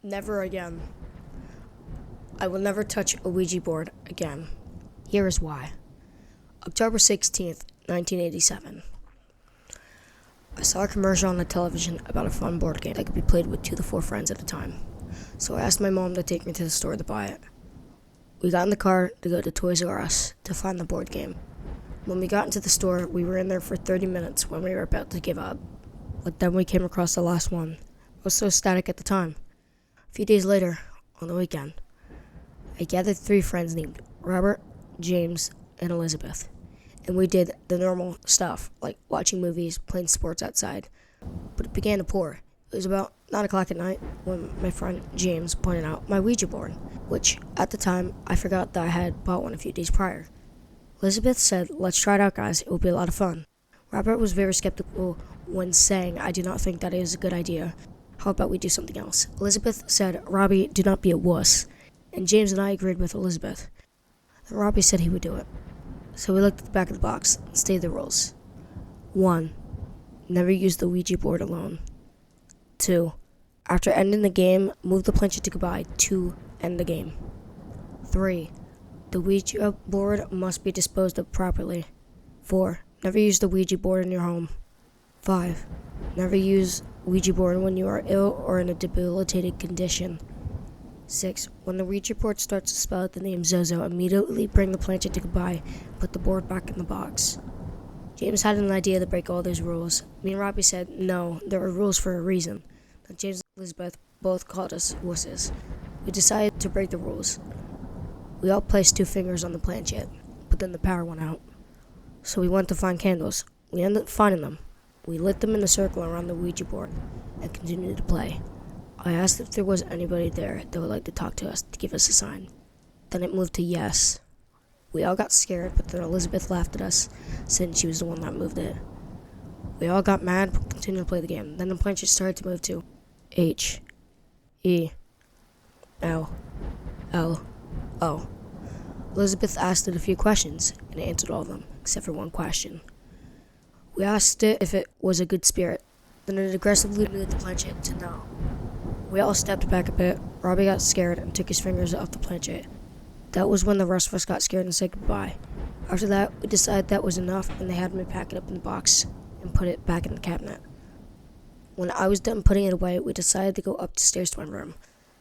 Never again. I will never touch a Ouija board again. Here is why. October 16th, 1987. I saw a commercial on the television about a fun board game that could be played with 2 to 4 friends at a time. So I asked my mom to take me to the store to buy it. We got in the car to go to Toys R Us to find the board game. When we got into the store, we were in there for 30 minutes when we were about to give up. But then we came across the last one. I was so ecstatic at the time. A few days later, on the weekend, I gathered 3 friends named Robert, James, and Elizabeth. And we did the normal stuff, like watching movies, playing sports outside. But it began to pour. It was about 9 o'clock at night when my friend James pointed out my Ouija board, which, at the time, I forgot that I had bought one a few days prior. Elizabeth said, "Let's try it out, guys. It will be a lot of fun." Robert was very skeptical when saying, "I do not think that is a good idea. How about we do something else?" Elizabeth said, "Robbie, do not be a wuss." And James and I agreed with Elizabeth. Then Robbie said he would do it. So we looked at the back of the box and stated the rules. 1. Never use the Ouija board alone. 2. After ending the game, move the planchette to goodbye to end the game. 3. The Ouija board must be disposed of properly. 4. Never use the Ouija board in your home. 5. Never use Ouija board when you are ill or in a debilitated condition. 6. When the Ouija board starts to spell out the name Zozo, immediately bring the planchette to goodbye and put the board back in the box. James had an idea to break all those rules. Me and Robbie said, no, there are rules for a reason. Then James and Elizabeth both called us wusses. We decided to break the rules. We all placed 2 fingers on the planchette, but then the power went out. So we went to find candles. We ended up finding them. We lit them in a circle around the Ouija board and continued to play. I asked if there was anybody there that would like to talk to us to give us a sign. Then it moved to yes. We all got scared, but then Elizabeth laughed at us, saying she was the one that moved it. We all got mad, but continued to play the game. Then the planchette started to move to H, E, L, L, O. Elizabeth asked it a few questions, and it answered all of them, except for one question. We asked it if it was a good spirit. Then it aggressively moved the planchette to no. We all stepped back a bit. Robbie got scared and took his fingers off the planchette. That was when the rest of us got scared and said goodbye. After that, we decided that was enough, and they had me pack it up in the box and put it back in the cabinet. When I was done putting it away, we decided to go upstairs to my room.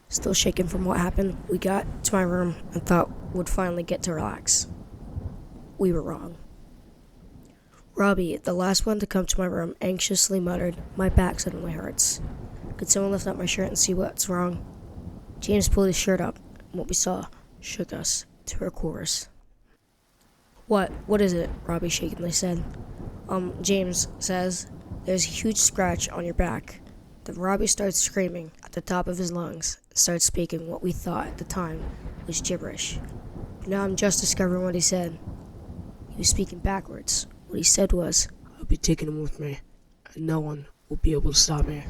Still shaken from what happened, we got to my room and thought we'd finally get to relax. We were wrong. Robbie, the last one to come to my room, anxiously muttered, "My back suddenly hurts. Could someone lift up my shirt and see what's wrong?" James pulled his shirt up, and what we saw shook us to our cores. What is it?" Robbie shakingly said. James says, "There's a huge scratch on your back." Then Robbie started screaming at the top of his lungs and started speaking what we thought at the time was gibberish. But now I'm just discovering what he said. He was speaking backwards. What he said was, "I'll be taking him with me, and no one will be able to stop me."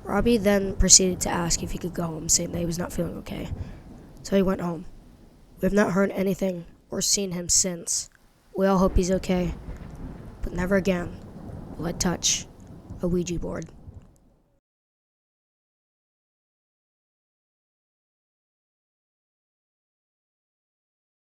Robbie then proceeded to ask if he could go home, saying that he was not feeling okay. So he went home. We have not heard anything or seen him since. We all hope he's okay, but never again will I touch a Ouija board.